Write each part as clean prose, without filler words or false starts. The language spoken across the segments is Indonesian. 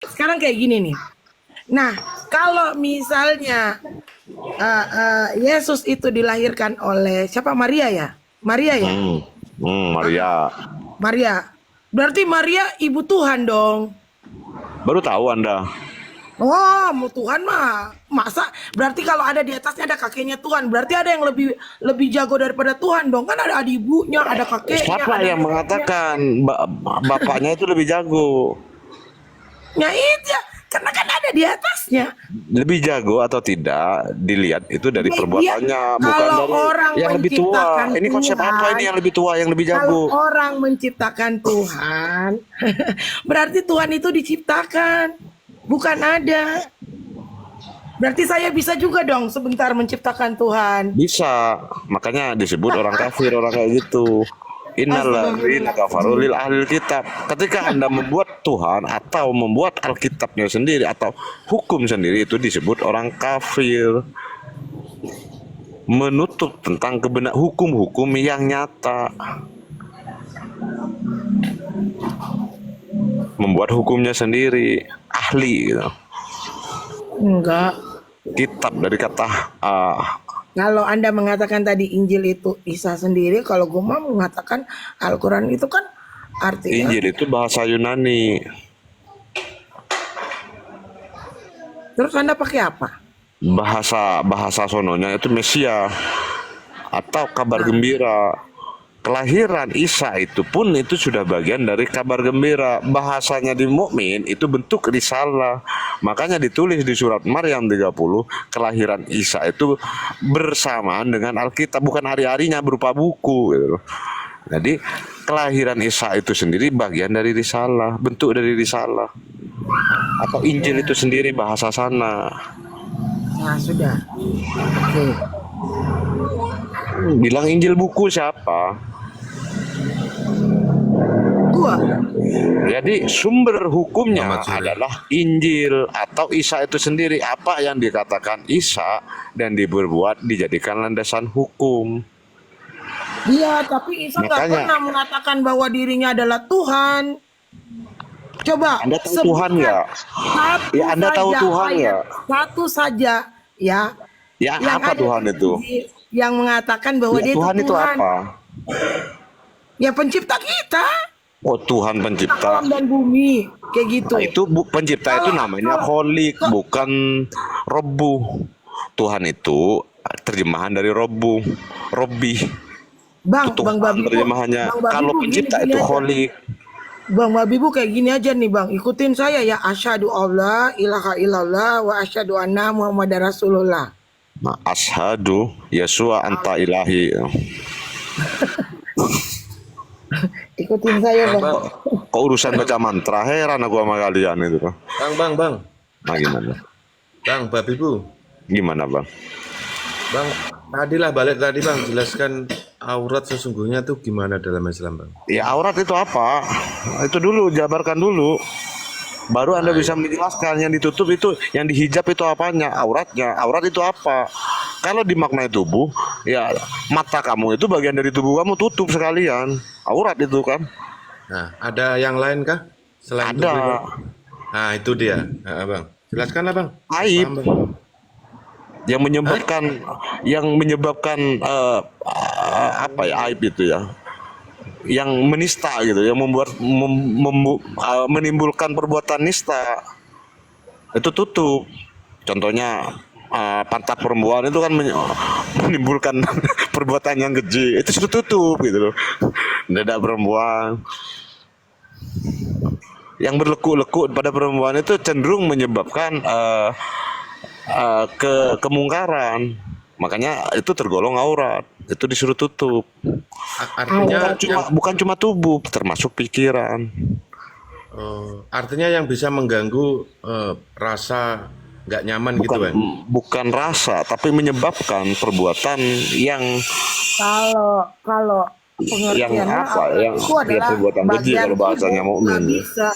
sekarang kayak gini nih. Nah, kalau misalnya Yesus itu dilahirkan oleh siapa? Maria ya? Maria ya? Hmm, Maria. Maria. Berarti Maria ibu Tuhan dong. Baru tahu Anda. Oh, mau Tuhan mah masa berarti kalau ada di atasnya ada kakeknya Tuhan, berarti ada yang lebih lebih jago daripada Tuhan dong. Kan ada ibunya, ada kakeknya, Siapa ada yang neneknya. mengatakan bapaknya itu lebih jago? Ya itu ya, karena kan ada di atasnya. Lebih jago atau tidak dilihat itu dari Dia perbuatannya, bukan kalau dari orang yang lebih tua. menciptakan Ini konsep apa Tuhan, ini yang lebih tua, yang lebih kalau jago? orang menciptakan Tuhan, berarti Tuhan itu diciptakan, bukan ada. Berarti saya bisa juga dong sebentar menciptakan Tuhan. Bisa, makanya disebut orang kafir, orang kayak gitu. Innalladzina kafaru Astagfirullahaladzim. lil ahlil kitab. Ketika Anda membuat Tuhan atau membuat Alkitabnya sendiri atau hukum sendiri itu disebut orang kafir. Menutup tentang kebenar hukum-hukum yang nyata. Membuat hukumnya sendiri, ahli gitu. Enggak. Kitab dari kata Kalau Anda mengatakan tadi Injil itu Isa sendiri, kalau gue mau mengatakan Al-Quran itu kan artinya, Injil itu bahasa Yunani. terus Anda pakai apa? Bahasa bahasa sononya itu Mesia atau kabar Nah, gembira. Kelahiran Isa itu pun itu sudah bagian dari kabar gembira. Bahasanya di mukmin itu bentuk risalah. Makanya ditulis di surat Maryam 30, kelahiran Isa itu bersamaan dengan Alkitab, bukan hari-harinya berupa buku gitu. Jadi kelahiran Isa itu sendiri bagian dari risalah, bentuk dari risalah. Atau Injil itu ya, sendiri bahasa sana. nah sudah. Oke. Bilang Injil buku siapa? Gua, Jadi sumber Selamat hukumnya sore. adalah Injil atau Isa itu sendiri. Apa yang dikatakan Isa dan diperbuat dijadikan landasan hukum. iya, tapi Isa nggak Makanya pernah mengatakan bahwa dirinya adalah Tuhan. Coba Anda tahu Tuhan sebutkan nggak? satu Ya Anda tahu saja Tuhan ayat, nggak? satu saja ya, Ya yang apa ada di Tuhan itu? Injil yang mengatakan bahwa Ya dia itu Tuhan itu Tuhan. apa? Ya pencipta kita, Oh Tuhan pencipta. alam dan bumi, kayak Nah, gitu. itu pencipta itu Kalau namanya kalau Kholik, kok bukan Robbu. Tuhan itu terjemahan dari Robbu, Robbi. Itu Bang Tuhan Babibu, terjemahannya. Bang Kalau Babibu gini pencipta gini itu aja. Kholik. Bang Babibu kayak gini aja nih Bang, ikutin saya ya, asyhadu alla ilaha illallah wa asyhadu anna muhammadar rasulullah. Nah, ashadu Yesua anta ilahi. Ikutin saya Bang, Bang. bang, Kok urusan baca mantra heran aku sama kalian itu. bang. Nah gimana? Bang, Babi Bu. Gimana bang? Bang, tadilah balik tadi bang, jelaskan aurat sesungguhnya tuh gimana dalam Islam bang. Ya aurat itu apa? Itu dulu jabarkan dulu. Baru Anda Nah, bisa menjelaskan yang ditutup itu, yang dihijab itu apanya, auratnya. Aurat itu apa? Kalau dimaknai tubuh, ya mata kamu itu bagian dari tubuh kamu tutup sekalian. Aurat itu kan nah, ada yang lain kah selain tubuh itu? ada Nah, itu dia. Nah, bang, jelaskanlah bang. Harus aib paham bang. yang Hah? menyebabkan apa ya aib itu ya, yang menista gitu, yang menimbulkan perbuatan nista itu tutup. Contohnya pantat perempuan itu kan menimbulkan perbuatan yang keji, itu sudah tutup gitu loh. Dada perempuan yang berlekuk-lekuk pada perempuan itu cenderung menyebabkan kemungkaran. Makanya itu tergolong aurat, itu disuruh tutup. Artinya yang Bukan cuma tubuh, termasuk pikiran. artinya yang bisa mengganggu rasa nggak nyaman gitu bukan bang. bukan rasa, tapi menyebabkan perbuatan yang Kalau kalau pengertiannya apa aurat yang itu ya adalah perbuatan keji bagian kalau bahasanya tubuh, nggak mukmin. bisa.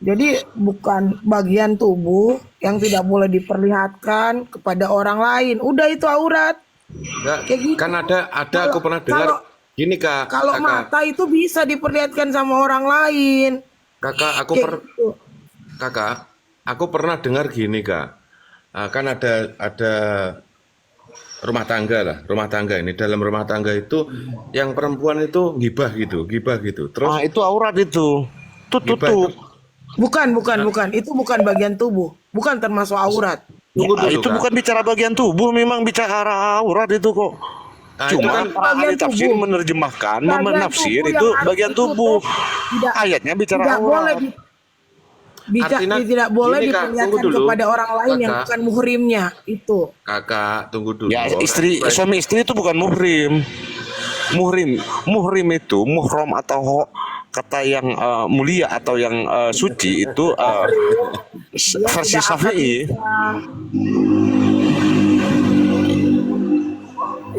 Jadi bukan bagian tubuh yang tidak boleh diperlihatkan kepada orang lain. Udah itu aurat. Nggak, Kayak gitu. kan ada Kalau aku pernah kalau dengar gini kak, kalau kakak, mata itu bisa diperlihatkan sama orang lain. kakak, Kayak gitu. kakak, aku pernah dengar gini Kak. Kan ada rumah tangga ini. Dalam rumah tangga itu yang perempuan itu gibah gitu. Terus Ah, itu aurat itu. gibah Tutup. itu Bukan. Itu bukan bagian tubuh. Bukan termasuk aurat. tunggu Ya, dulu itu Kak. bukan bicara bagian tubuh, memang bicara aurat itu kok. Nah, itu Cuma kan para ahli bagian tafsir tubuh. menerjemahkan, Bagian menafsir tubuh itu yang harus bagian tubuh. ditutup. Tidak Ayatnya bicara tidak boleh aurat. artinya tidak boleh gini Kak, tunggu diperlihatkan dulu. kepada orang lain yang Kakak, bukan muhrimnya itu. Kakak, tunggu dulu. Ya, suami istri itu bukan muhrim. Muhrim itu muhram atau kata yang mulia atau yang suci itu Dia versi tidak akan Syafi'i.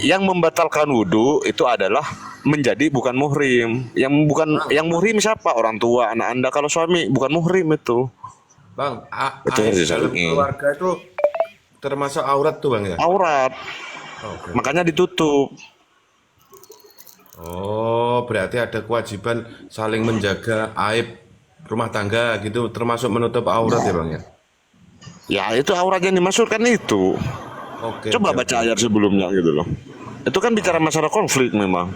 Yang membatalkan wudhu itu adalah menjadi bukan muhrim. Yang muhrim siapa? Orang tua, anak Anda. Kalau suami bukan muhrim itu. Bang, Itu aib versi dalam Syafi'i. keluarga itu termasuk aurat tuh Bang ya? Aurat. Oke. Makanya ditutup. Oh, berarti ada kewajiban saling menjaga aib rumah tangga gitu, termasuk menutup aurat ya Bang ya? Ya, itu aurat yang dimaksudkan itu. Oke, Coba oke, baca oke. ayat sebelumnya gitu loh. Itu kan bicara masalah konflik memang.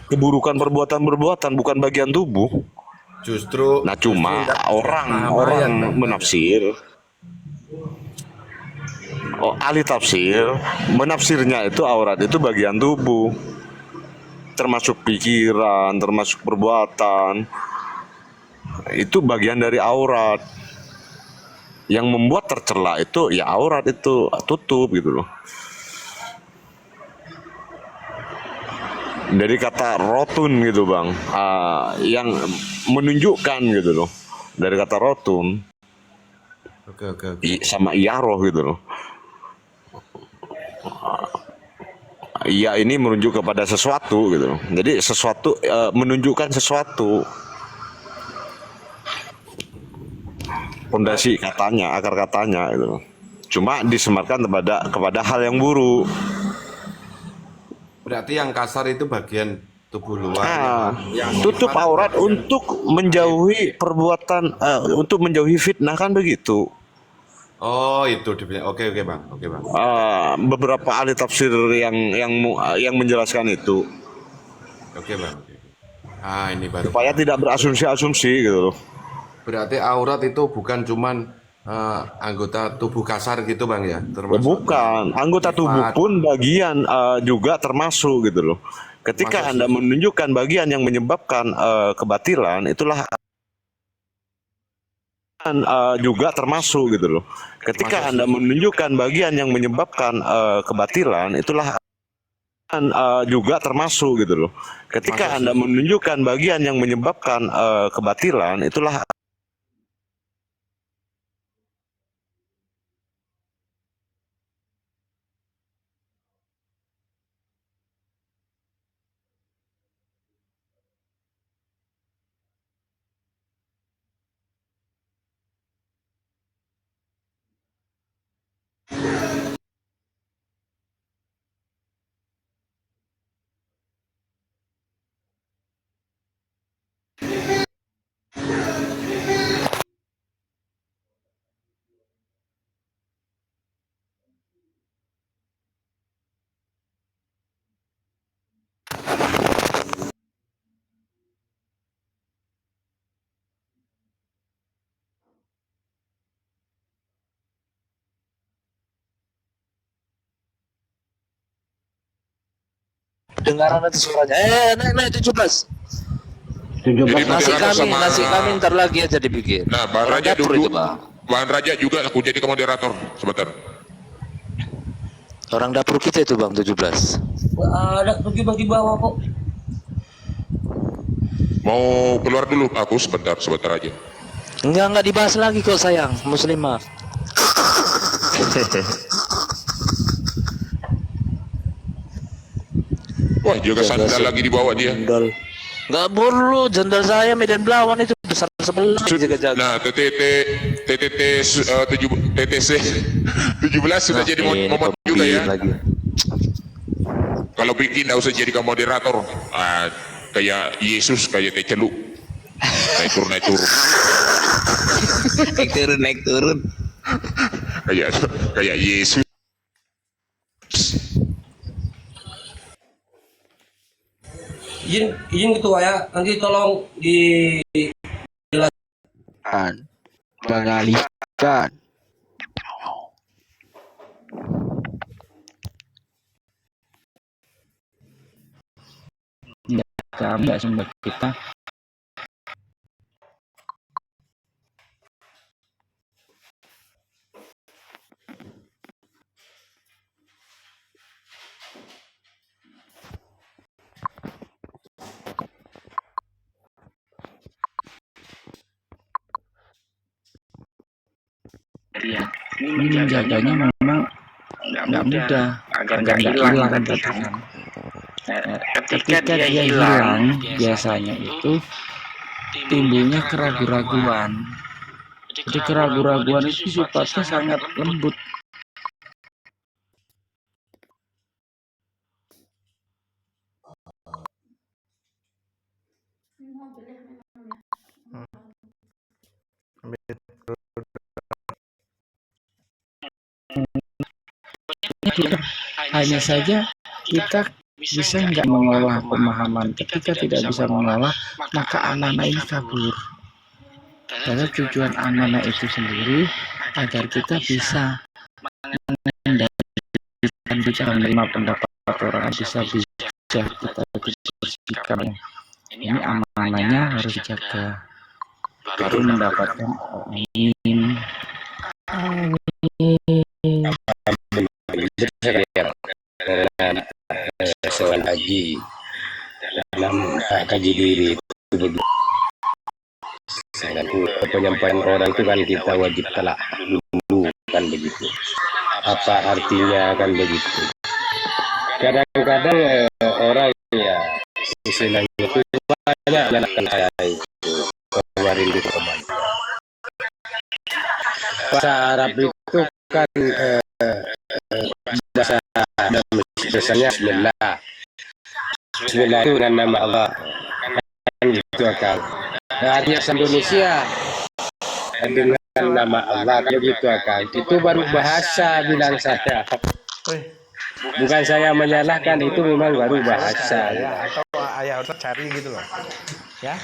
Keburukan perbuatan bukan bagian tubuh. Justru Nah, cuma nggak orang paham ayat, Bang. menafsir, ahli tafsir menafsirnya itu aurat itu bagian tubuh. Termasuk pikiran, termasuk perbuatan. Itu bagian dari aurat. Yang membuat tercela itu ya aurat itu tutup gitu loh. Dari kata rotun gitu bang, yang menunjukkan gitu loh. Dari kata rotun Oke. sama iyaroh gitu loh. Iya ini merujuk kepada sesuatu gitu loh. Jadi sesuatu menunjukkan sesuatu. Fondasi katanya, akar katanya gitu loh. Cuma disematkan kepada hal yang buruk. Berarti yang kasar itu bagian tubuh luar, yang Tutup sifat aurat bagian- untuk menjauhi perbuatan, untuk menjauhi fitnah kan begitu. Oh, itu dibilang. Oke Bang. Beberapa ahli tafsir yang menjelaskan itu Oke Bang. Ini baru. supaya tidak berasumsi-asumsi gitu loh. Berarti aurat itu bukan cuman anggota tubuh kasar gitu Bang ya, termasuk Bukan, anggota tubuh sifat. pun bagian juga termasuk gitu loh. Ketika Termasuk Anda menunjukkan bagian yang menyebabkan kebatilan, itulah juga termasuk gitu loh. Ketika Termasuk Anda menunjukkan bagian yang menyebabkan kebatilan, itulah juga termasuk gitu loh. Ketika Termasuk Anda menunjukkan bagian yang menyebabkan kebatilan, itulah Dengaran itu suaranya. Naik 17. Jadi Nasi kami ntar lagi aja dibikin. Nah, Bang Orang Raja dapur dulu. itu, Bang. Bang Raja juga aku jadi moderator sebentar. Orang dapur kita itu Bang 17. Ada bagi-bagi bawah kok. Mau keluar dulu aku sebentar aja. Enggak dibahas lagi kok sayang, muslimah. Wah, juga sandal sih. lagi dibawa dia. Jendal. Enggak perlu, jendal saya Medan Belawan itu besar sebelah jaga-jaga. Nah, TTC 17 sudah jadi Ini momot juga ya. lagi. Kalau bikin enggak usah jadi moderator. Kayak Yesus kayak teh celuk. naik turun naik turun. kayak kayak Yesus. Izin ketua ya, nanti tolong di Mengalihkan. Kami nggak sembah kita. Iya, ini menjaganya memang nggak mudah, agar nggak hilang tadi kan. Ketika dia hilang, biasanya itu timbulnya keraguan-raguan. Jadi keraguan-raguan itu sifatnya sangat lembut. Hanya saja kita bisa nggak mengolah pemahaman. Ketika tidak bisa mengolah, maka anak-anak ini kabur. Karena tujuan anak-anak itu sendiri agar kita bisa mengendalikan, bisa menerima pendapat orang, bisa bijak kita bersikap. Ini amanahnya harus dijaga, baru mendapatkan amin. Seorang haji dalam kaji diri itu begitu. Penyampaian orang itu kan kita wajib telah dulu kan begitu. Apa artinya kan begitu. Kadang-kadang orang ya istilahnya itu banyak menyalahkan saya itu kemarin di Koman. Bahasa Arab itu kan bahasa misalnya Bismillah. Bismillah itu dengan nama Allah kan gitu kan. Artinya Indonesia dengan nama Allah kan gitu kan. Itu baru bahasa bilang saya. Bukan saya menyalahkan, itu memang baru bahasa. Atau ayah Ustaz cari gitu loh. Ya.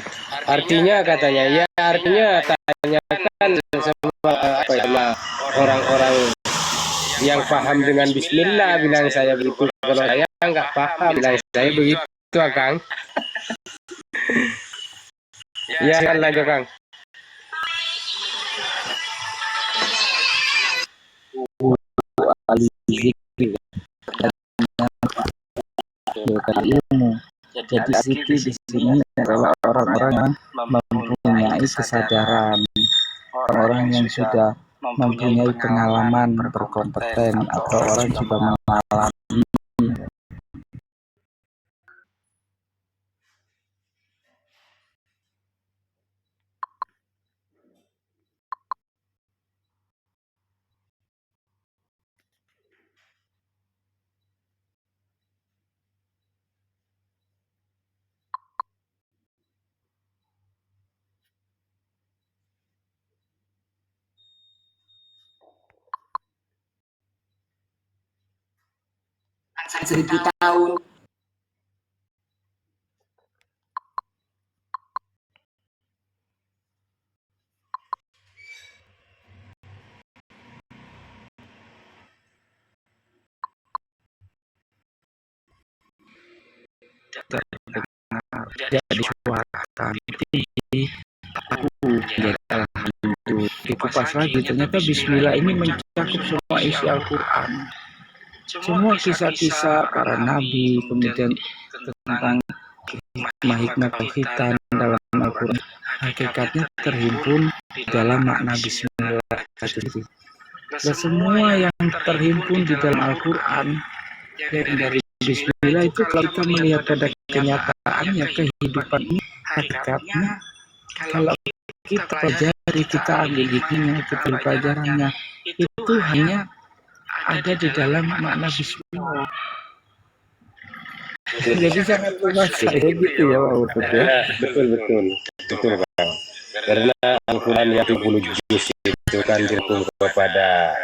Artinya katanya ya, artinya tanyakan sama apa ya, sama orang-orang yang paham dengan Bismillah, bilang saya begitu. Kalau saya nggak paham, bilang saya begitu, Kang. Ya, kan lanjut, Kang. Ilmu. Jadi Siti di sini adalah orang-orang yang mempunyai kesadaran, orang-orang yang sudah mempunyai pengalaman berkompeten, atau orang yang sudah mengalami. Seribu tahun. Tidak disuarakan tinggi, aku menjadi alhamdulillah. Dikupas lagi, ternyata Bismillah ini mencakup semua isi Al-Quran, semua kisah-kisah para nabi, kemudian tentang hikmah tauhidan dalam Al-Quran. Hakikatnya terhimpun dalam makna Bismillah itu sendiri. Dan semua yang terhimpun di dalam Al-Quran dari Bismillah itu, kalau kita melihat pada kenyataannya, kehidupan ini hakikatnya, kalau kita pelajari, kita ambil hikmahnya, kita pelajarannya, itu hanya ada di dalam makna Bismillah. Jadi sangat luas gitu ya Pak Utut ya. Betul. Betul Bang. Karena Al-Quran yang 70 juz itu kan dirangkum kepada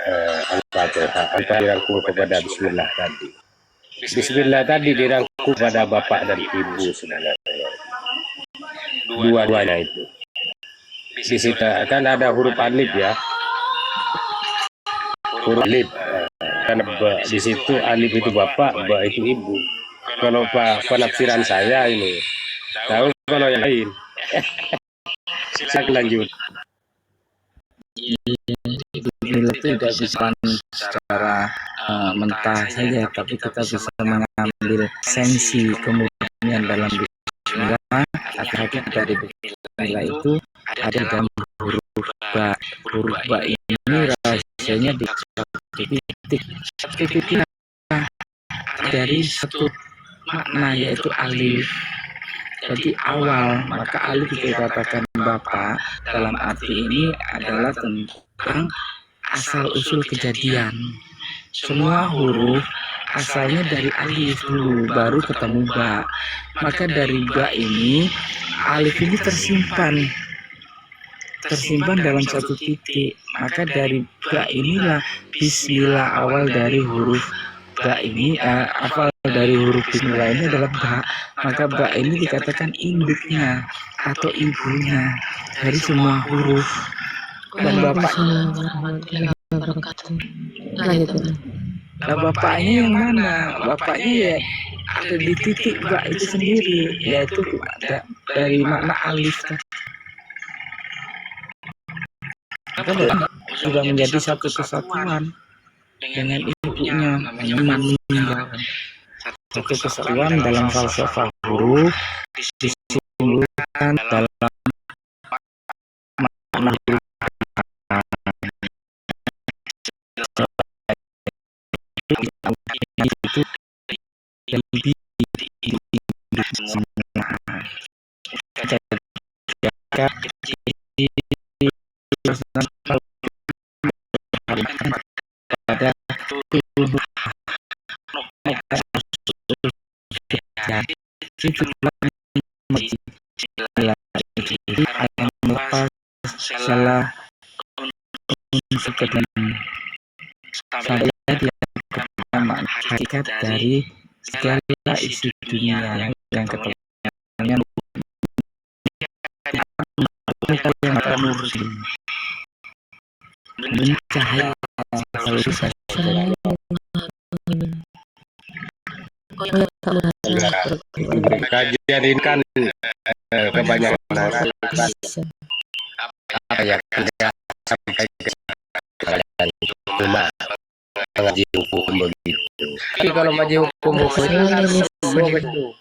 Al-Fatihah, apa dirangkum kepada Bismillah tadi. Bismillah tadi dirangkum pada bapak dan ibu sebenarnya. Dua-duanya itu. Di situ kan ada huruf alif ya. Huruf alif. Karena di situ alif itu bapak, ba itu ibu. Kalau penafsiran saya ini, tahu kalau yang lain. Saya lanjut. Bismillah itu tidak bisa secara mentah saja, tapi kita bisa mengambil sensi kemudian dalam Bismillah. Hati-hati dari Bismillah itu ada dalam huruf ba. Huruf ba ini rahasianya di satu titik. Satu titiknya dari satu makna yaitu alif. Jadi awal, maka alif dikatakan bapak dalam arti ini adalah tentang asal usul kejadian. Semua huruf asalnya dari alif dulu, baru ketemu ba. Maka dari ba ini, alif ini tersimpan dalam satu titik. Maka dari ba inilah bismillah, awal dari huruf ba ini, awal dari huruf bismillah ini adalah ba. Maka ba ini dikatakan induknya atau ibunya dari semua huruf. Dan bapaknya, nah bapaknya yang mana? Bapaknya ya ada di titik ba itu sendiri, yaitu dari makna alif tadi. Maka sudah menjadi satu kesatuan dengan ibunya, namanya meninggal. Satu kesatuan dalam falsafah huruf disimpulkan dalam makna huruf itu yang pada tubuh itu akan melepas salah unsur sampai dia makna hakikat dari segala isi dunia yang ketemuannya yang akan nursin mencahaya Kajian ini kan kebanyakan orang apa ya tidak sampai ke kalian cuma mengaji hukum begitu. Tapi kalau mengaji hukum itu semua begitu.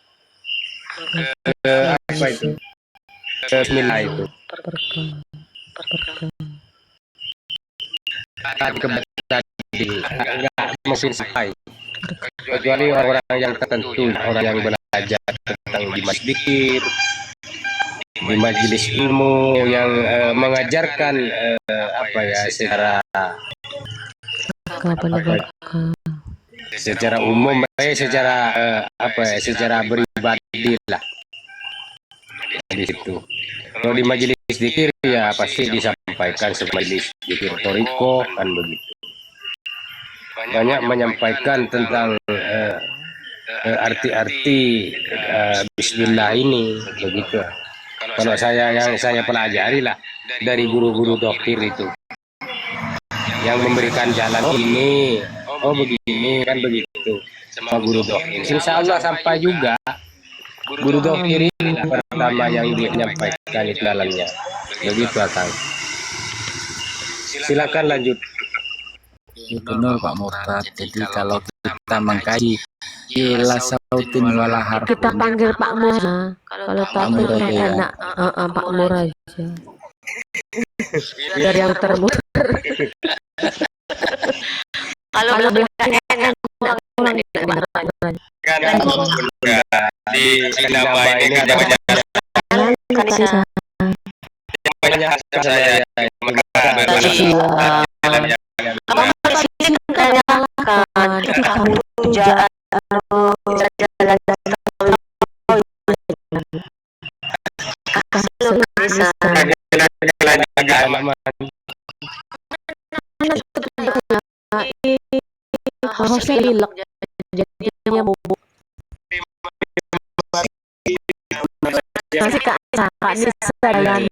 Apa itu? Bismillah itu. Enggak mungkin sampai kecuali orang-orang yang tertentu, orang yang belajar tentang di masjid, di majelis ilmu yang mengajarkan apa ya secara umum, secara apa ya, secara beribadi lah di situ. Kalau di majelis zikir ya pasti disampaikan majelis zikir toriko kan begitu. Banyak menyampaikan tentang arti-arti bismillah ini begitu. Kalau yang saya pelajari lah dari guru-guru dokter itu yang memberikan jalan ini, oh begini kan begitu sama guru dokter. Insya Allah sampai juga guru dokter ini pertama yang dia menyampaikan itu dalamnya begitu Kang. Silakan lanjut. Benar Pak Murtad. Jadi kalau kita mengkaji ila sautin wala harfun, kita panggil Pak Murtad. Kalau Pak Murtad enak, Pak Murtad aja. Biar yang termuter. Kalau enak di nama ini ada banyak saya Karena sebenarnya hostnya lilek, jadi dia bubuk. Masih Kak Nisa dan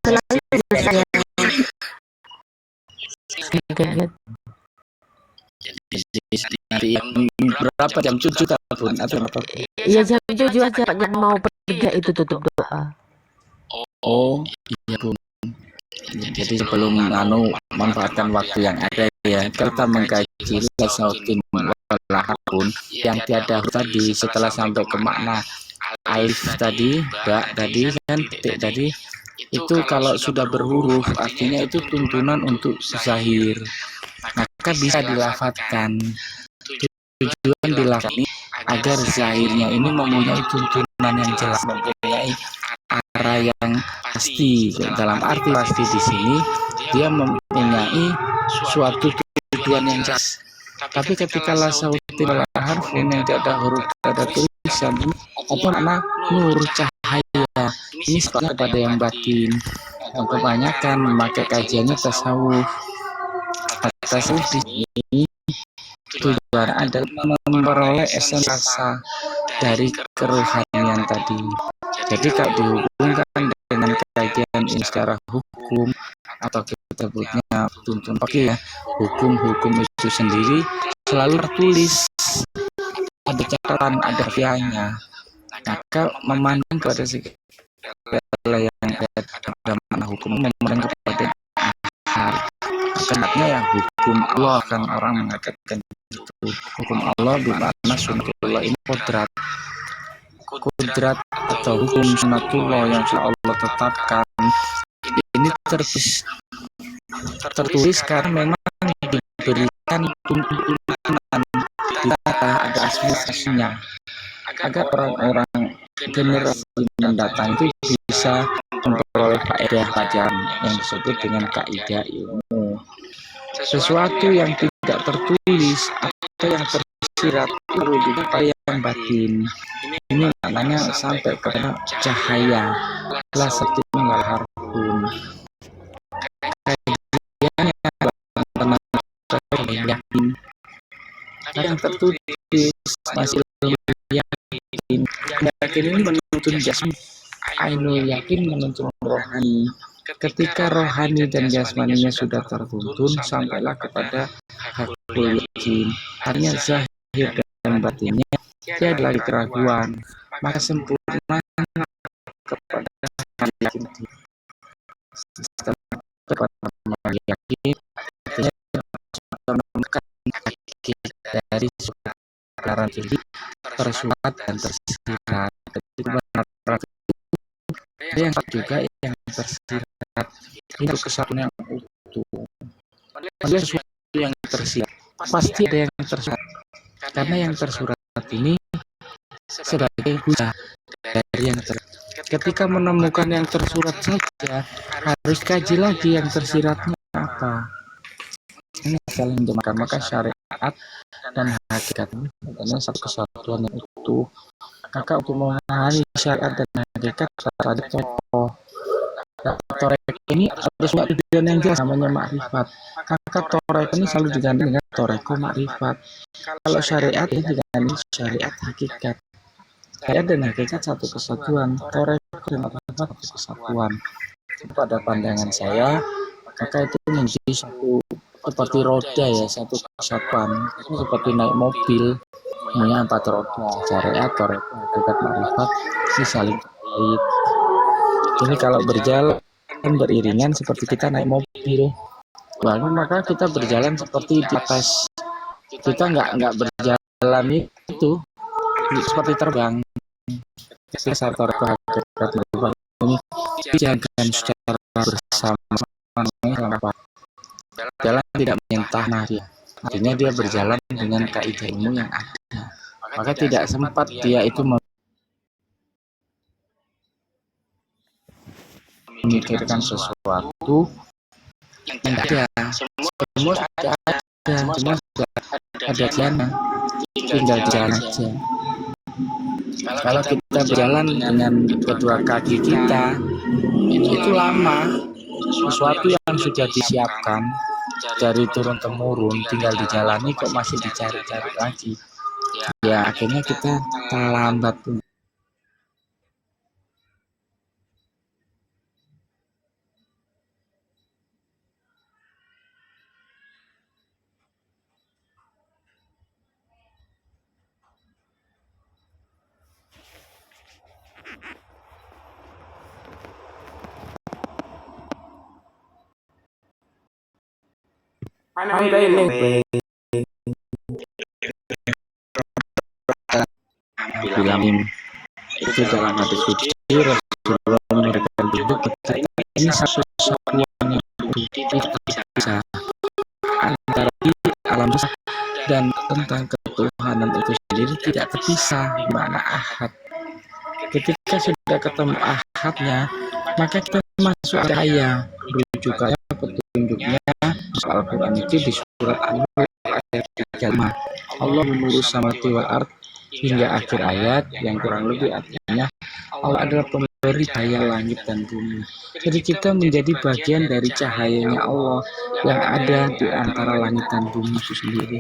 selalu saya Nanti yang berapa jam 7 tahun atau apa? iya jam 7 aja Pak, mau pergi itu tutup doa. Oh iya Bun. Jadi sebelum manfaatkan waktu yang ada ya, kita mengkaji Lasauddin Walahapun yang tiada huruf tadi. Setelah sampai ke makna alif tadi, ba tadi kan, titik tadi, itu kalau sudah berhuruf artinya itu tuntunan untuk zahir, maka bisa dilafatkan. Tujuan dilafalkan agar zahirnya ini mempunyai tuntunan yang jelas, mempunyai arah yang pasti. Dalam arti pasti di sini dia mempunyai suatu tujuan yang jelas. Tapi ketika Lasauddin Walahapun yang tidak ada huruf, tidak ada tulisan, apa makna nur, cahaya, ini sifatnya pada yang batin. Yang kebanyakan memakai kajiannya tasawuf. Tasawuf di sini tujuan adalah memperoleh esensi rasa dari kerohanian tadi. Jadi kalau dihubungkan dengan kajian ini secara hukum atau kita sebutnya tuntun pakai ya, hukum itu sendiri selalu tertulis, ada catatan, ada riwayatnya. Maka memandang kepada segala yang ada makna hukum, memandang kepada hal kenatnya ya hukum Allah, kan orang mengatakan itu hukum Allah bermakna sunnatullah, ini kodrat atau hukum sunnatullah yang Allah tetapkan. Ini tertulis karena memang diberikan tuntunan, ada asli-aslinya, agar orang-orang generasi mendatang itu bisa memperoleh faedah pelajaran yang disebut dengan kaidah ilmu. Sesuatu yang tidak tertulis atau yang tersirat itu juga pada yang batin. Ini maknanya sampai kepada cahaya. Lasauddin Walahapun. Kajian yang yakin, yang tertulis masih yakin. Yakin ini menuntun jasmani, ainul yakin menuntun rohani. Ketika rohani dan jasmaninya sudah tertuntun, sampailah kepada hakul yakin, hanya zahir dan batinnya tiada lagi keraguan, maka sempurna kepada yakin. Setelah kepada yakin, artinya menemukan dari sekarang jadi tersurat dan tersirat. Itu benar ada yang juga yang tersirat. Ini kesatuan yang utuh. Ada sesuatu yang tersirat, pasti ada yang tersurat, karena yang tersurat ini sebagai hujah dari yang ketika menemukan yang tersurat saja harus kaji lagi yang tersiratnya apa. Ini saling menjemahkan, maka syariat dan hakikat ini adalah satu kesatuan yang utuh. Maka untuk memahami syariat dan hakikat pada tokoh torek ini harus punya tujuan yang jelas, namanya makrifat. Maka torek ini selalu diganti dengan toreko makrifat. Kalau syariat ini diganti syariat hakikat. Syariat dan hakikat satu kesatuan, toreko dan makrifat satu kesatuan. Pada pandangan saya, maka itu menjadi satu seperti roda ya, satu kesatuan. Itu seperti naik mobil, punya 4 roda, syariat, toreko, hakikat, makrifat, ini saling terkait. Ini kalau berjalan beriringan seperti kita naik mobil, lalu maka kita berjalan seperti di atas. Kita nggak berjalan itu seperti terbang. Sektor hakikat ini dijalankan secara bersama-sama. Jalan tidak menyentah dia. Artinya dia berjalan dengan kaidah ilmu yang ada. Maka tidak sempat dia itu memikirkan sesuatu yang ada. Semua sudah ada, semua sudah ada jalan, tinggal jalan aja. Kalau kita berjalan dengan kedua kaki kita, itu lama, sesuatu yang sudah disiapkan dari turun temurun tinggal dijalani kok masih dicari-cari lagi, ya akhirnya kita terlambat. Bilang itu dalam hadis qudsi Rasulullah memberikan hidup ketika ini satu kesatuan yang tidak bisa antara di alam dan tentang ketuhanan itu sendiri tidak terpisah, mana ahad. Ketika sudah ketemu ahadnya, maka kita masuk cahaya rujukannya petunjuknya Al-Quran itu di surat An-Nur ayat 35. Allah mengurus samawati wal ard hingga akhir ayat yang kurang lebih artinya Allah adalah pemberi cahaya langit dan bumi. Jadi kita menjadi bagian dari cahayanya Allah yang ada di antara langit dan bumi itu sendiri.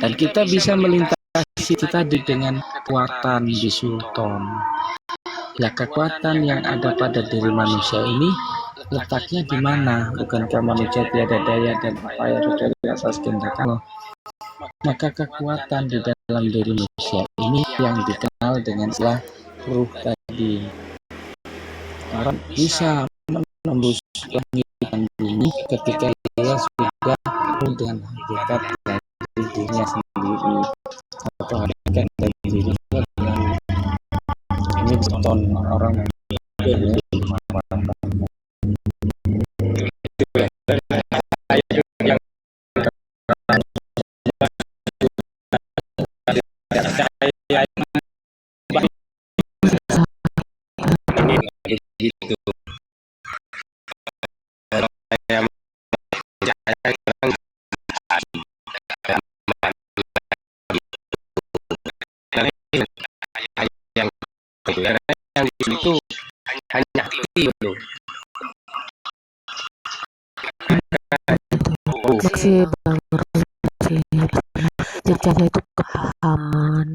Dan kita bisa melintasi kita dengan kekuatan di sultan. Ya, kekuatan yang ada pada diri manusia ini letaknya di mana? Bukankah manusia tiada daya dan upaya dari asas kehendak Allah? Maka kekuatan di dalam diri manusia ini yang dikenal dengan istilah ruh tadi. Orang bisa menembus langit dan bumi ketika dia sudah dengan hakikat dari dirinya sendiri atau hakikat dari dirinya dengan ini contoh orang yang gitu. Yang itu hanya aktif loh. Maksud Bang Rosi, cahaya itu kepahaman,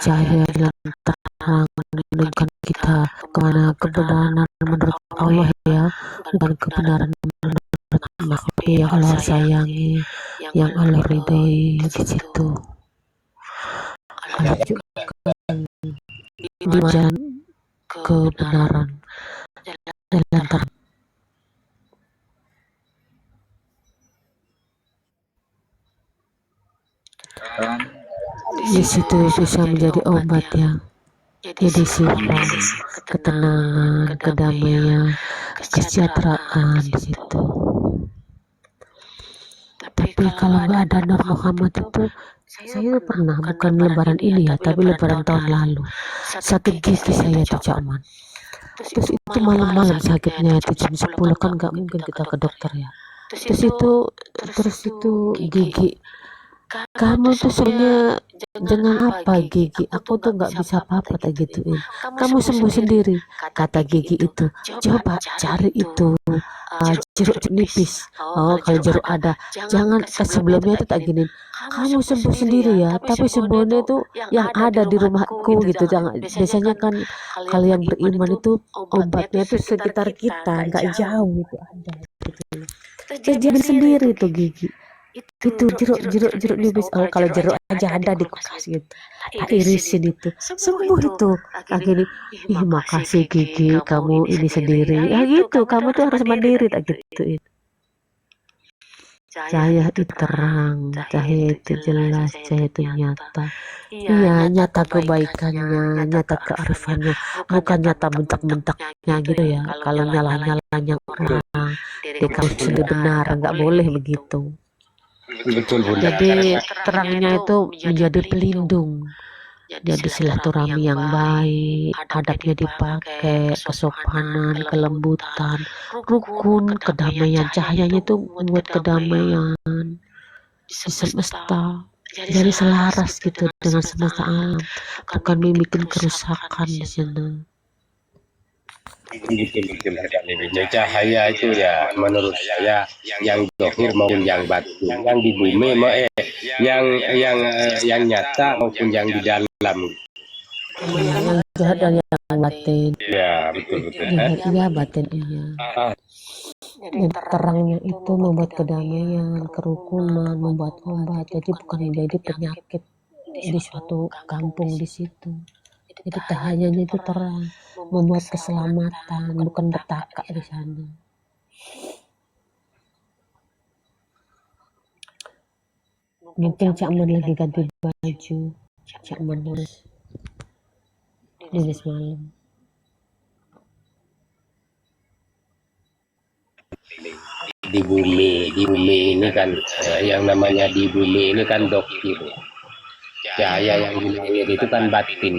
cahaya yang terang menunjukkan kita kemana kebenaran menurut Allah ya, bukan kebenaran menurut makhluk yang Allah sayangi, yang Allah ridhoi di situ. Allah juga di jalan kebenaran, jalan terang. Di situ bisa menjadi obat ya. Jadi sifat, ketenangan, kedamaian, kesejahteraan di situ. Tapi kalau nggak ada Nur Muhammad itu, saya pernah, bukan lebaran ini ya, tapi lebaran tahun lalu, sakit gigi saya tuh Cakman. Terus itu malam-malam sakitnya itu jam 10 kan nggak mungkin kita ke dokter ya. Terus itu gigi. Kamu tuh sebenarnya dengan apa gigi? Aku tuh nggak bisa apa-apa tak gituin. Kamu sembuh sendiri, kata gigi itu. Coba cari itu jeruk nipis. Oh, kalau jeruk ada, jangan sebelumnya itu tak gini. Kamu sembuh sendiri ya, tapi sembuhnya itu yang ada di rumahku gitu. Jangan. Biasanya kan kalau yang beriman itu obatnya itu sekitar kita, nggak jauh itu ada. Gitu. Terjadi sendiri tuh gigi. Itu jeruk nipis. Oh, kalau jeruk aja ada di kulkas gitu, tak irisin itu sembuh itu. Akhirnya ih makasih gigi, kamu ini sendiri ya gitu, kamu tuh harus mandiri tak gituin. Cahaya itu terang, cahaya itu jelas, cahaya itu nyata. Iya, nyata kebaikannya, nyata kearifannya, bukan nyata bentak-bentaknya gitu ya. Kalau nyalah-nyalahnya orang, dia kalau sudah benar, nggak boleh begitu. Betul Bunda. Jadi terangnya itu menjadi pelindung. Jadi silaturahmi yang baik, adabnya dipakai, kesopanan, kelembutan, rukun, kedamaian. Cahayanya itu membuat kedamaian di semesta. Jadi selaras gitu dengan semesta alam, bukan membuat kerusakan di sana. betul sekali. Cahaya itu ya menurut saya yang dohir maupun yang batin, yang di bumi yang nyata maupun yang di dalam. Yang jahat dan yang batin. Ya betul. Jahat iya, batin iya. Jadi terangnya itu membuat kedamaian, kerukunan, membuat obat. Jadi bukan menjadi penyakit di suatu kampung di situ. Jadi cahayanya itu terang, membuat keselamatan, bukan petaka di sana. Mungkin Cak Man lagi ganti baju, Cak Man nulis malam. Di bumi ini kan yang namanya di bumi ini kan dohir. Cahaya yang di langit itu kan batin.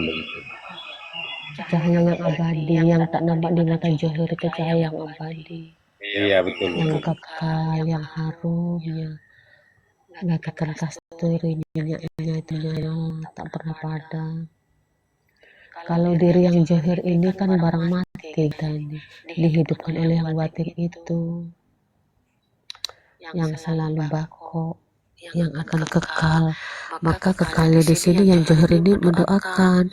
Cahaya yang abadi, yang tak nampak di mata johir itu cahaya yang abadi. Iya betul. Yang kekal, yang harum, yang bagaikan kasturi, minyaknya itu nyala, tak pernah padam. Kalau diri yang johir ini kan barang mati dan dihidupkan oleh yang batin itu, yang selalu bako, yang akan kekal. Maka kekalnya di sini yang johir ini mendoakan,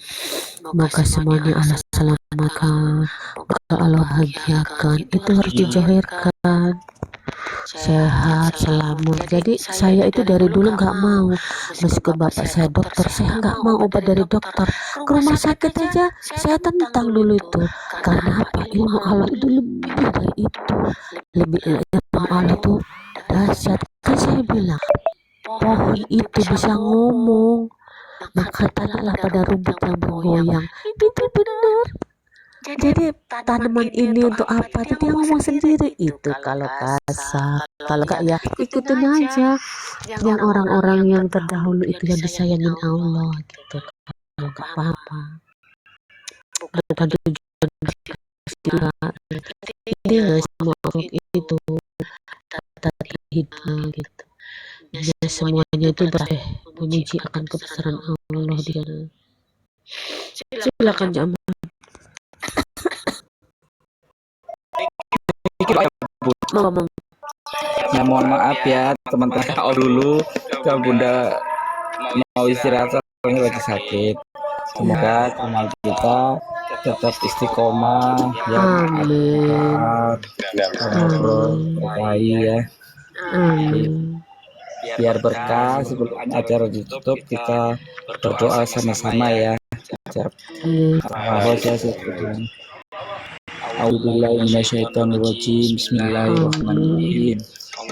maka semuanya Allah selamatkan, maka Allah bahagiakan. Itu harus dijohirkan, sehat, selamat. Jadi saya itu dari dulu nggak mau, meskipun bapak saya dokter, saya nggak mau obat dari dokter. Ke rumah sakit aja saya tentang dulu itu. Karena apa? Ilmu Allah itu lebih dari itu, lebih ilmu Allah itu dahsyat. Kan saya bilang pohon itu bisa ngomong, maka tanahlah pada rumput yang bergoyang. Itu benar. Jadi tanaman ini untuk apa? Jadi dia ngomong sendiri. Itu kalau kasar, kalau enggak ya ikutin aja. Yang orang-orang yang terdahulu itu yang disayangin Allah gitu. Kalau enggak apa-apa. Bukan tujuan ini semua orang itu tata hidup gitu. Ya, semuanya itu memuji akan kebesaran Allah di sana. Silakan Jamal. Ya mohon maaf ya teman-teman KO dulu, kalau Bunda mau istirahat soalnya lagi sakit. Semoga amal kita tetap istiqomah ya. Amin. Berkahi ya. Amin. Biar berkah sebelum acara ditutup kita berdoa sama-sama ya. A'udzubillahi minasyaitonirrajim. Bismillahirrahmanirrahim.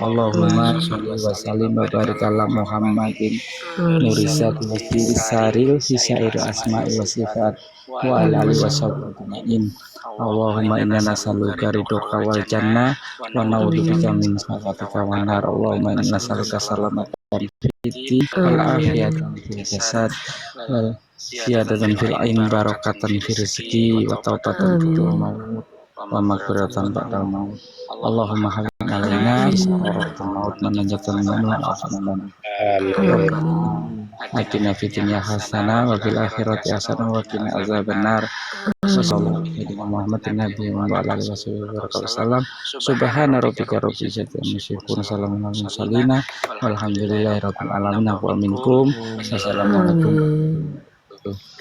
Allahumma sholli wa sallim wa barik ala Muhammadin nurisat wa saril hisair asma'i wa sifat wa ala alihi wa sahbihi. Allahumma inna nas'aluka ridhoka wal jannah wa na'udzubika min sakhatika wan nar. Allahumma inna nas'aluka salamatan fid wal afiyatan fil jasad wal ziyadatan fil ilmi barakatan fil rizqi wa taubatan fil maut wa maghfiratan ba'dal maut. Allahumma hawwin alaina sakaratul maut man najatan min al-afnan. Atina fid dunya hasanah wa fil akhirati hasanah wa qina azabannar. Sallallahu alaihi Muhammadin nabiyyi wa ala alihi wasallam. Subhana rabbika rabbil izzati amma yasifun, salamun alal mursalin, walhamdulillahi rabbil alamin. Wa minkum. Assalamualaikum.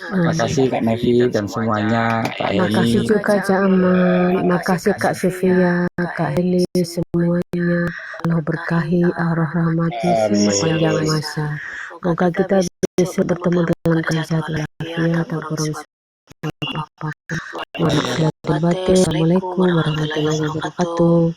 Makasih Kak Nevi dan semuanya, Kak Heni. Makasih juga Jaman, makasih Kak Sofia, Kak Heli, semuanya. Allah berkahi, Allah rahmati sepanjang masa. Semoga kita bisa bertemu dalam kesehatan lafiat, tak kurang apa-apa. Assalamualaikum warahmatullahi wabarakatuh.